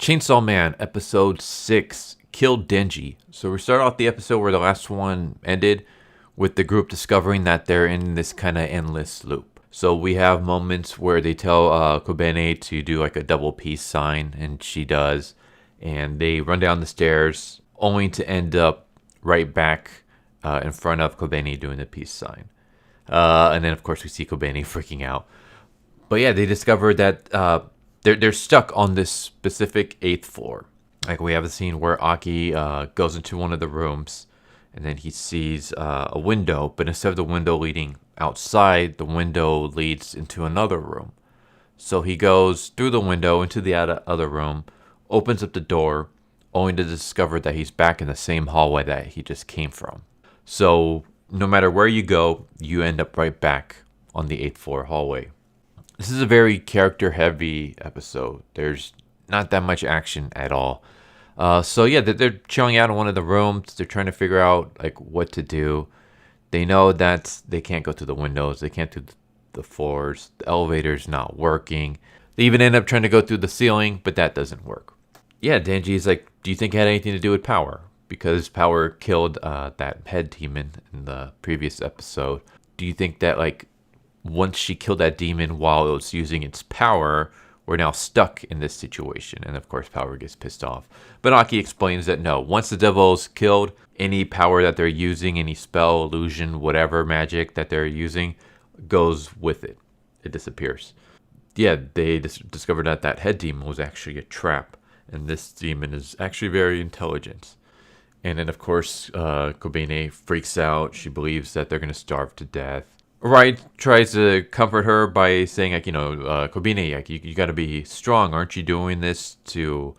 Chainsaw Man, episode 6, Killed Denji. So we start off the episode where the last one ended with the group discovering that they're in this kind of endless loop. So we have moments where they tell Kobeni to do like a double peace sign, and she does. And they run down the stairs, only to end up right back in front of Kobeni doing the peace sign. And then, of course, we see Kobeni freaking out. But yeah, they discover that they're stuck on this specific 8th floor. Like, we have a scene where Aki goes into one of the rooms, and then he sees a window, but instead of the window leading outside, the window leads into another room. So he goes through the window into the other room, opens up the door, only to discover that he's back in the same hallway that he just came from. So no matter where you go, you end up right back on the 8th floor hallway. This is a very character-heavy episode. There's not that much action at all. So yeah, they're chilling out in one of the rooms. They're trying to figure out like what to do. They know that they can't go to the windows. They can't do the floors. The elevator's not working. They even end up trying to go through the ceiling, but that doesn't work. Yeah, Denji's like, do you think it had anything to do with Power? Because Power killed that head demon in the previous episode. Do you think that like once she killed that demon while it was using its power, we're now stuck in this situation? And of course, Power gets pissed off. But Aki explains that no, once the devil is killed, any power that they're using, any spell, illusion, whatever magic that they're using, goes with it. It disappears. Yeah, they discovered that that head demon was actually a trap. And this demon is actually very intelligent. And then, of course, Kobeni freaks out. She believes that they're going to starve to death. Arai tries to comfort her by saying, like, Kobeni, like, you got to be strong. Aren't you doing this to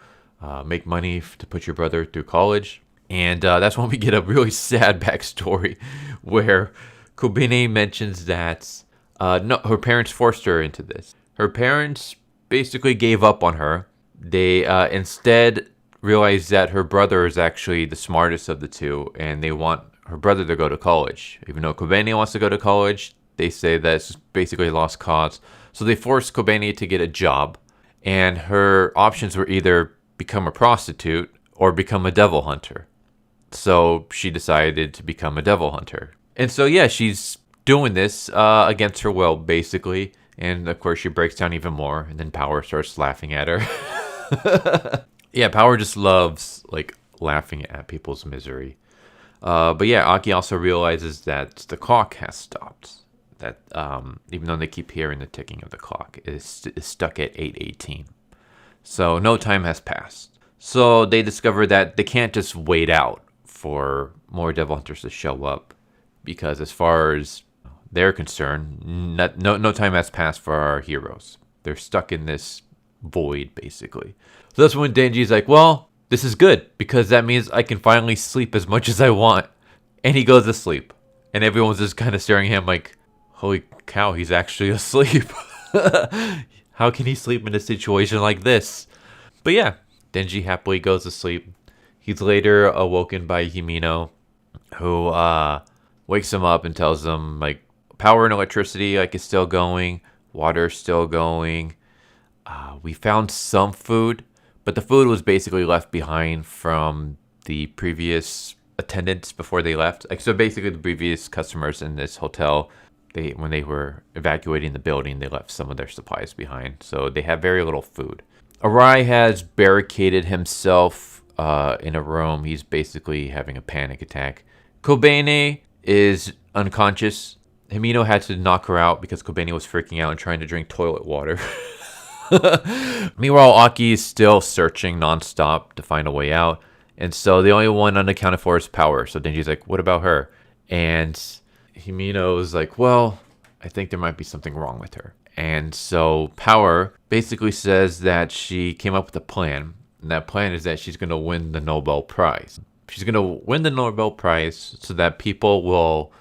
make money to put your brother through college? And that's when we get a really sad backstory where Kobeni mentions that no, her parents forced her into this. Her parents basically gave up on her. They instead realized that her brother is actually the smartest of the two, and they want her brother to go to college. Even though Kobeni wants to go to college, they say that it's basically a lost cause. So they forced Kobeni to get a job, and her options were either become a prostitute or become a devil hunter. So she decided to become a devil hunter. And so, yeah, she's doing this against her will, basically. And, of course, she breaks down even more, and then Power starts laughing at her. Yeah, Power just loves like laughing at people's misery. But yeah, Aki also realizes that the clock has stopped. That even though they keep hearing the ticking of the clock, it is stuck at 8:18. So no time has passed. So they discover that they can't just wait out for more devil hunters to show up, because as far as they're concerned, no time has passed for our heroes. They're stuck in this void, basically. So that's when Denji's like, well, this is good, because that means I can finally sleep as much as I want. And he goes to sleep. And everyone's just kind of staring at him like, holy cow, he's actually asleep. How can he sleep in a situation like this? But yeah, Denji happily goes to sleep. He's later awoken by Himeno, who wakes him up and tells him, like, power and electricity like is still going, water's still going. We found some food, but the food was basically left behind from the previous attendants before they left. Like, so basically the previous customers in this hotel, when they were evacuating the building, they left some of their supplies behind. So they have very little food. Arai has barricaded himself in a room. He's basically having a panic attack. Kobeni is unconscious. Himeno had to knock her out because Kobeni was freaking out and trying to drink toilet water. Meanwhile, Aki is still searching nonstop to find a way out. And so the only one unaccounted for is Power. So Denji's like, what about her? And Himeno is like, well, I think there might be something wrong with her. And so Power basically says that she came up with a plan. And that plan is that she's going to win the Nobel Prize. She's going to win the Nobel Prize so that people will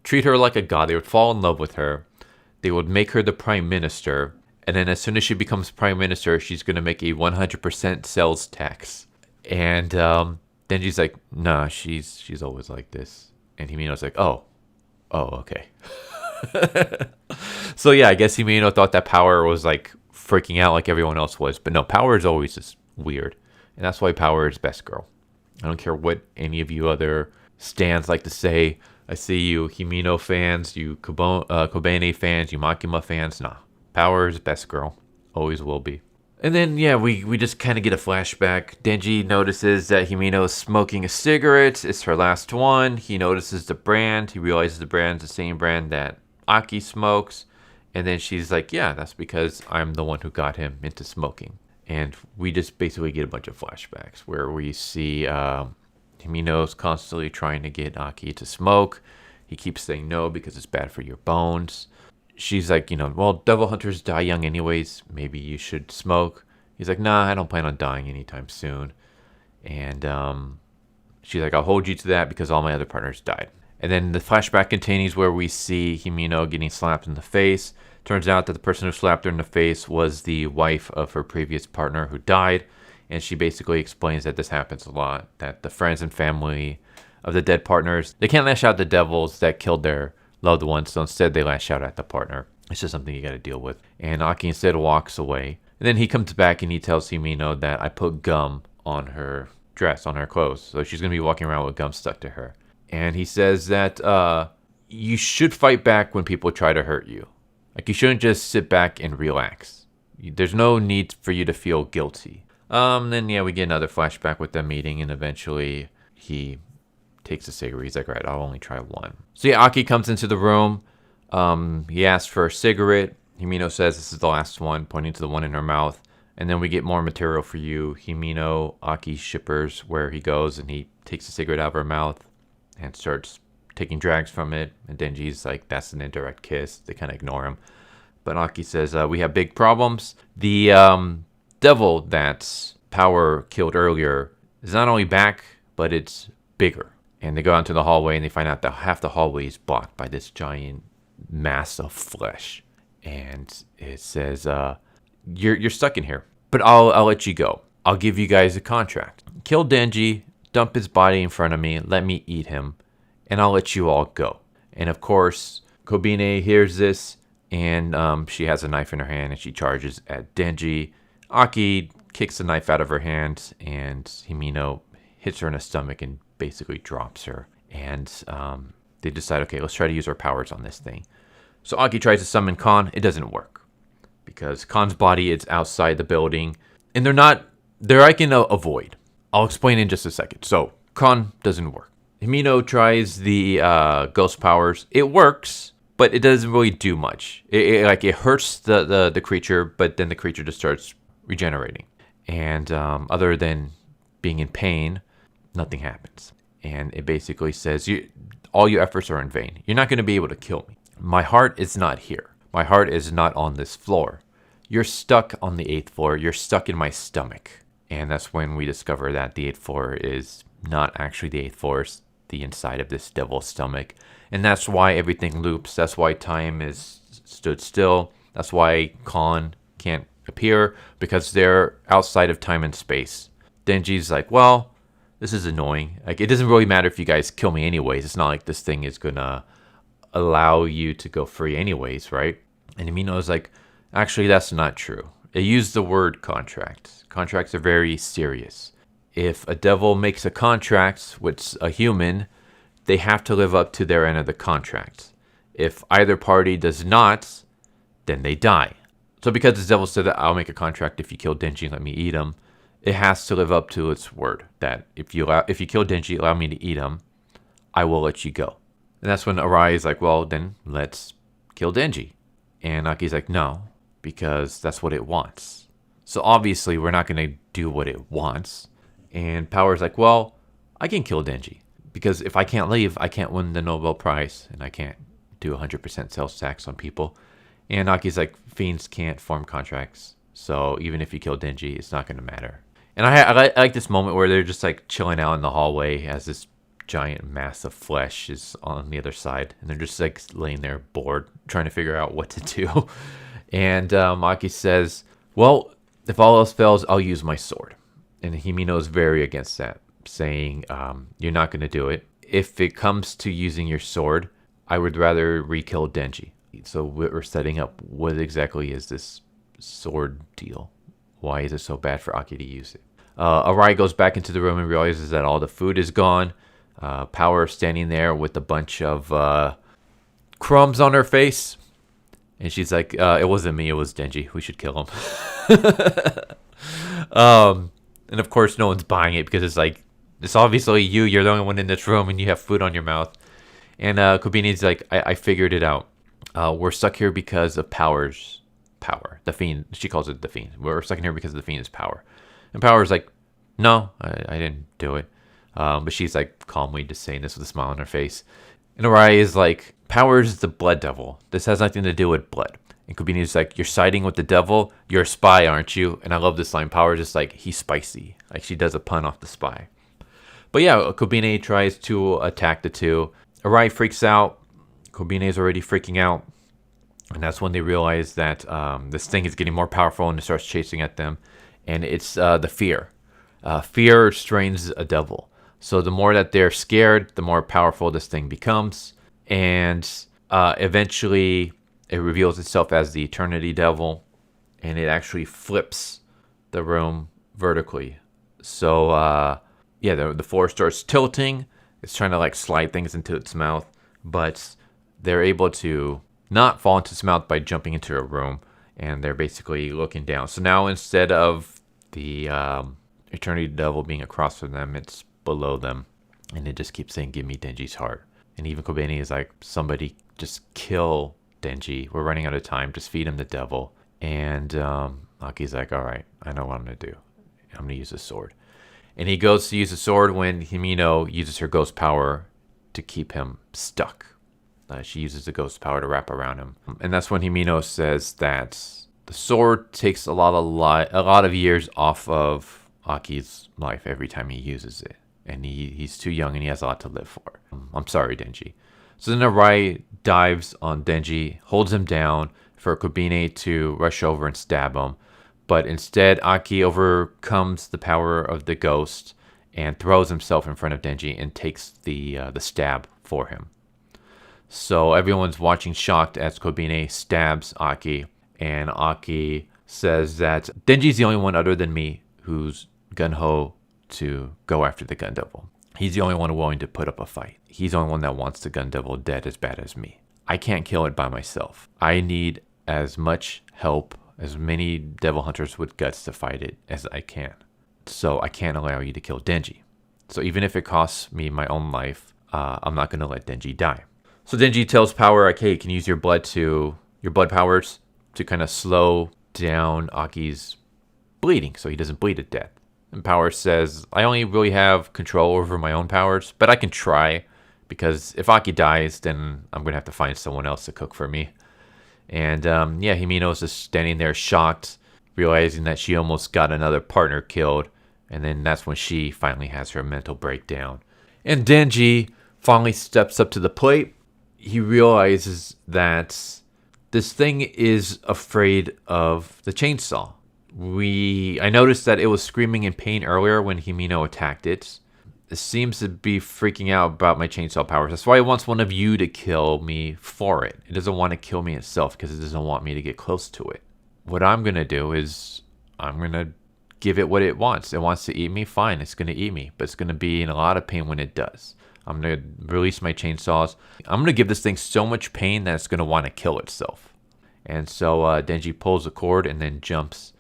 treat her like a god. They would fall in love with her. They would make her the prime minister. And then as soon as she becomes prime minister, she's going to make a 100% sales tax. And Denji's like, nah, she's always like this. And Himeno's like, oh, okay. So yeah, I guess Himeno thought that Power was like freaking out like everyone else was. But no, Power is always just weird. And that's why Power is best girl. I don't care what any of you other stands like to say. I see you Himeno fans, you Kobeni fans, you Makima fans. Nah, Power is best girl. Always will be. And then, yeah, we just kind of get a flashback. Denji notices that Himeno is smoking a cigarette. It's her last one. He notices the brand. He realizes the brand's the same brand that Aki smokes. And then she's like, yeah, that's because I'm the one who got him into smoking. And we just basically get a bunch of flashbacks where we see Himeno's constantly trying to get Aki to smoke. He keeps saying no because it's bad for your bones. She's like, well, devil hunters die young anyways. Maybe you should smoke. He's like, nah, I don't plan on dying anytime soon. And she's like, I'll hold you to that because all my other partners died. And then the flashback continues where we see Himeno getting slapped in the face. Turns out that the person who slapped her in the face was the wife of her previous partner who died. And she basically explains that this happens a lot, that the friends and family of the dead partners, they can't lash out at the devils that killed their loved ones, so instead they lash out at the partner. It's just something you got to deal with. And Aki instead walks away. And then he comes back and he tells Himeno that I put gum on her dress, on her clothes. So she's going to be walking around with gum stuck to her. And he says that you should fight back when people try to hurt you. Like, you shouldn't just sit back and relax. There's no need for you to feel guilty. Then, yeah, we get another flashback with them meeting, and eventually he takes a cigarette. He's like, all right, I'll only try one. So, yeah, Aki comes into the room. He asks for a cigarette. Himeno says this is the last one, pointing to the one in her mouth. And then we get more material for you. Himeno, Aki shippers where he goes, and he takes a cigarette out of her mouth and starts taking drags from it. And Denji's like, that's an indirect kiss. They kind of ignore him. But Aki says, we have big problems. The devil that Power killed earlier is not only back, but it's bigger. And they go out into the hallway and they find out that half the hallway is blocked by this giant mass of flesh. And it says, you're stuck in here, but I'll let you go. I'll give you guys a contract. Kill Denji, dump his body in front of me, let me eat him, and I'll let you all go. And of course, Kobeni hears this, and she has a knife in her hand, and she charges at Denji. Aki kicks the knife out of her hand, and Himeno hits her in the stomach and basically drops her. And they decide, okay, let's try to use our powers on this thing. So Aki tries to summon Khan. It doesn't work because Khan's body is outside the building, and they're like in a void. I'll explain in just a second. So Khan doesn't work. Himeno tries the ghost powers. It works, but it doesn't really do much. It hurts the creature, but then the creature just starts regenerating. And other than being in pain, nothing happens. And it basically says, all your efforts are in vain. You're not going to be able to kill me. My heart is not here. My heart is not on this floor. You're stuck on the 8th floor. You're stuck in my stomach. And that's when we discover that the 8th floor is not actually the 8th floor. It's the inside of this devil's stomach. And that's why everything loops. That's why time is stood still. That's why Khan can't appear, because they're outside of time and space. Denji's like, well, this is annoying. Like, it doesn't really matter if you guys kill me anyways. It's not like this thing is gonna allow you to go free anyways, right? And Himeno's like, actually, that's not true. It used the word contract. Contracts are very serious. If a devil makes a contract with a human, they have to live up to their end of the contract. If either party does not, then they die. So because the devil said that I'll make a contract if you kill Denji and let me eat him, it has to live up to its word that if you kill Denji, allow me to eat him, I will let you go. And that's when Arai is like, well, then let's kill Denji. And Aki's like, no, because that's what it wants. So obviously we're not going to do what it wants. And Power's like, well, I can kill Denji. Because if I can't leave, I can't win the Nobel Prize. And I can't do 100% sales tax on people. And Aki's like, fiends can't form contracts. So even if you kill Denji, it's not going to matter. And I like this moment where they're just like chilling out in the hallway as this giant mass of flesh is on the other side. And they're just like laying there bored, trying to figure out what to do. And Aki says, well, if all else fails, I'll use my sword. And Himeno is very against that, saying, you're not going to do it. If it comes to using your sword, I would rather re-kill Denji. So we're setting up what exactly is this sword deal? Why is it so bad for Aki to use it? Arai goes back into the room and realizes that all the food is gone. Power standing there with a bunch of crumbs on her face. And she's like, it wasn't me, it was Denji. We should kill him. And of course, no one's buying it because it's like, it's obviously you. You're the only one in this room and you have food on your mouth. And Kobeni's like, I figured it out. We're stuck here because of power. The Fiend. She calls it the Fiend. We're stuck in here because of the Fiend's power. And Power's like, no, I didn't do it. But she's like calmly just saying this with a smile on her face. And Arai is like, Power's the blood devil. This has nothing to do with blood. And Kobeni's like, you're siding with the devil? You're a spy, aren't you? And I love this line. Power's just like, he's spicy. Like she does a pun off the spy. But yeah, Kobeni tries to attack the two. Arai freaks out. Kobeni is already freaking out. And that's when they realize that this thing is getting more powerful and it starts chasing at them. And it's the fear. Fear strains a devil. So the more that they're scared, the more powerful this thing becomes. And eventually it reveals itself as the Eternity Devil. And it actually flips the room vertically. So yeah, the floor starts tilting. It's trying to like slide things into its mouth. But they're able to not fall into its mouth by jumping into a room. And they're basically looking down. So now instead of the Eternity Devil being across from them, it's below them. And it just keeps saying, give me Denji's heart. And even Kobeni is like, somebody just kill Denji. We're running out of time. Just feed him the devil. And Aki's like, all right, I know what I'm going to do. I'm going to use a sword. And he goes to use a sword when Himeno uses her ghost power to keep him stuck. She uses the ghost power to wrap around him. And that's when Himeno says that the sword takes a lot of years off of Aki's life every time he uses it. And he's too young and he has a lot to live for. I'm sorry, Denji. So then Arai dives on Denji, holds him down for Kobeni to rush over and stab him. But instead, Aki overcomes the power of the ghost and throws himself in front of Denji and takes the stab for him. So everyone's watching shocked as Kobeni stabs Aki. And Aki says that Denji's the only one other than me who's gung-ho to go after the Gun Devil. He's the only one willing to put up a fight. He's the only one that wants the Gun Devil dead as bad as me. I can't kill it by myself. I need as much help, as many devil hunters with guts to fight it as I can. So I can't allow you to kill Denji. So even if it costs me my own life, I'm not going to let Denji die. So Denji tells Power, okay, you can use your blood powers to kind of slow down Aki's bleeding so he doesn't bleed to death. And Power says, I only really have control over my own powers, but I can try, because if Aki dies, then I'm going to have to find someone else to cook for me. And yeah, Himeno's just standing there shocked, realizing that she almost got another partner killed. And then that's when she finally has her mental breakdown. And Denji finally steps up to the plate. He realizes that this thing is afraid of the chainsaw. I noticed that it was screaming in pain earlier when Himeno attacked it. It seems to be freaking out about my chainsaw powers. That's why it wants one of you to kill me for it. It doesn't want to kill me itself because it doesn't want me to get close to it. What I'm going to do is I'm going to give it what it wants. It wants to eat me, fine, it's going to eat me. But it's going to be in a lot of pain when it does. I'm going to release my chainsaws. I'm going to give this thing so much pain that it's going to want to kill itself. And so Denji pulls the cord and then jumps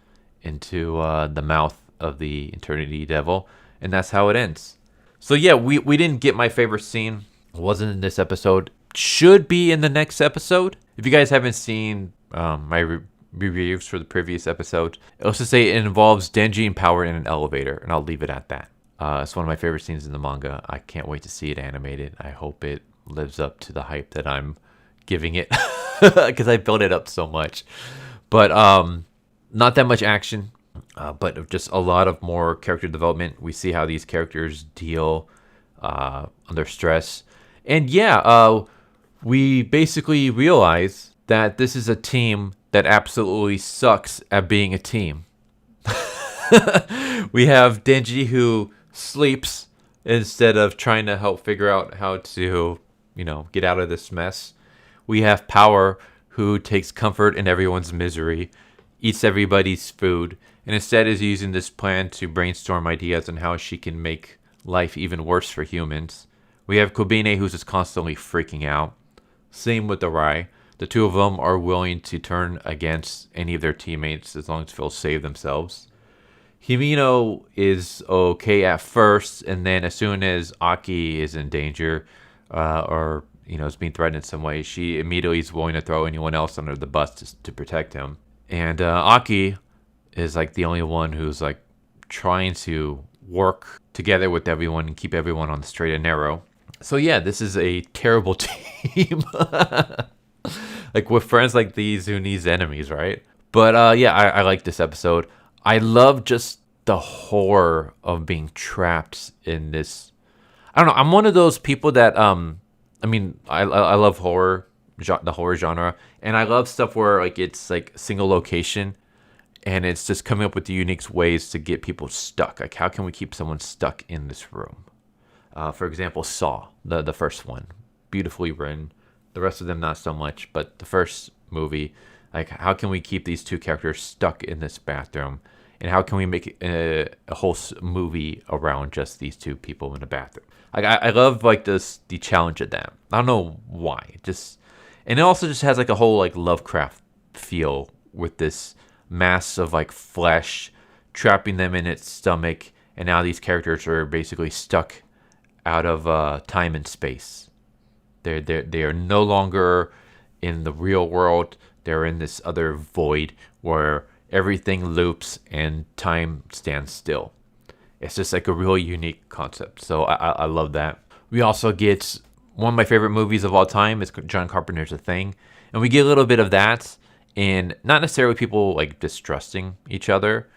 into the mouth of the Eternity Devil. And that's how it ends. So yeah, we didn't get my favorite scene. It wasn't in this episode. Should be in the next episode. If you guys haven't seen my reviews for the previous episode, let's just say it involves Denji and Power in an elevator. And I'll leave it at that. It's one of my favorite scenes in the manga. I can't wait to see it animated. I hope it lives up to the hype that I'm giving it. Because I built it up so much. But not that much action. But just a lot of more character development. We see how these characters deal under stress. And yeah, we basically realize that this is a team that absolutely sucks at being a team. We have Denji who sleeps instead of trying to help figure out how to, get out of this mess. We have Power who takes comfort in everyone's misery, eats everybody's food, and instead is using this plan to brainstorm ideas on how she can make life even worse for humans. We have Kobeni, who's just constantly freaking out. Same with Arai. The two of them are willing to turn against any of their teammates as long as they'll save themselves. Himeno is okay at first, and then as soon as Aki is in danger, or is being threatened in some way, she immediately is willing to throw anyone else under the bus to protect him. And Aki is like the only one who's like trying to work together with everyone and keep everyone on the straight and narrow. So yeah, this is a terrible team. Like with friends like these, who needs enemies, right? But yeah, I like this episode. I love just the horror of being trapped in this. I don't know. I'm one of those people that I love horror, the horror genre, and I love stuff where like it's like single location, and it's just coming up with the unique ways to get people stuck. Like, how can we keep someone stuck in this room? For example, Saw, the first one, beautifully written. The rest of them not so much, but the first movie, like, how can we keep these two characters stuck in this bathroom? And how can we make a whole movie around just these two people in a bathroom? Like, I love like the challenge of that. I don't know why. And it also just has like a whole like Lovecraft feel with this mass of like flesh trapping them in its stomach, and now these characters are basically stuck out of time and space. They are no longer in the real world. They're in this other void where everything loops and time stands still. It's just like a really unique concept. So I love that. We also get one of my favorite movies of all time is John Carpenter's The Thing. And we get a little bit of that in not necessarily people like distrusting each other,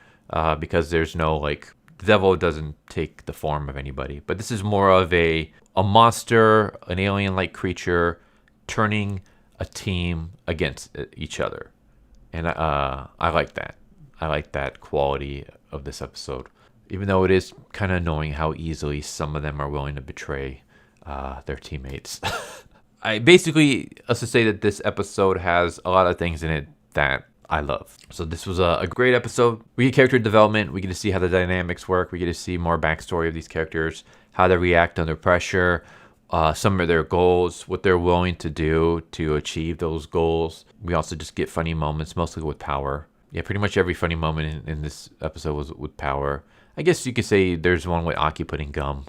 because there's no like, the devil doesn't take the form of anybody. But this is more of a monster, an alien-like creature turning a team against each other. And I like that. I like that quality of this episode. Even though it is kind of annoying how easily some of them are willing to betray their teammates. I basically, let's just say that this episode has a lot of things in it that I love. So this was a great episode. We get character development. We get to see how the dynamics work. We get to see more backstory of these characters, how they react under pressure, some of their goals, what they're willing to do to achieve those goals. We also just get funny moments, mostly with Power. Yeah, pretty much every funny moment in this episode was with Power. I guess you could say there's one with Aki putting gum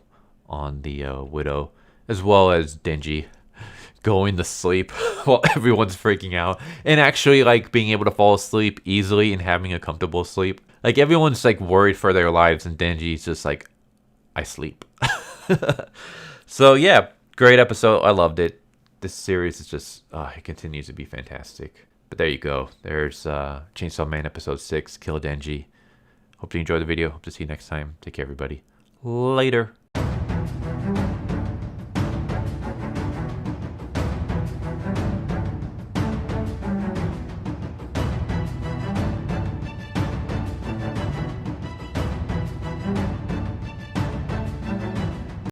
on the widow, as well as Denji going to sleep while everyone's freaking out, and actually like being able to fall asleep easily and having a comfortable sleep. Like, everyone's like worried for their lives, and Denji's just like, I sleep. So yeah, great episode. I loved it. This series is just, it continues to be fantastic. But there you go. There's Chainsaw Man episode 6, Kill Denji. Hope you enjoyed the video. Hope to see you next time. Take care, everybody. Later.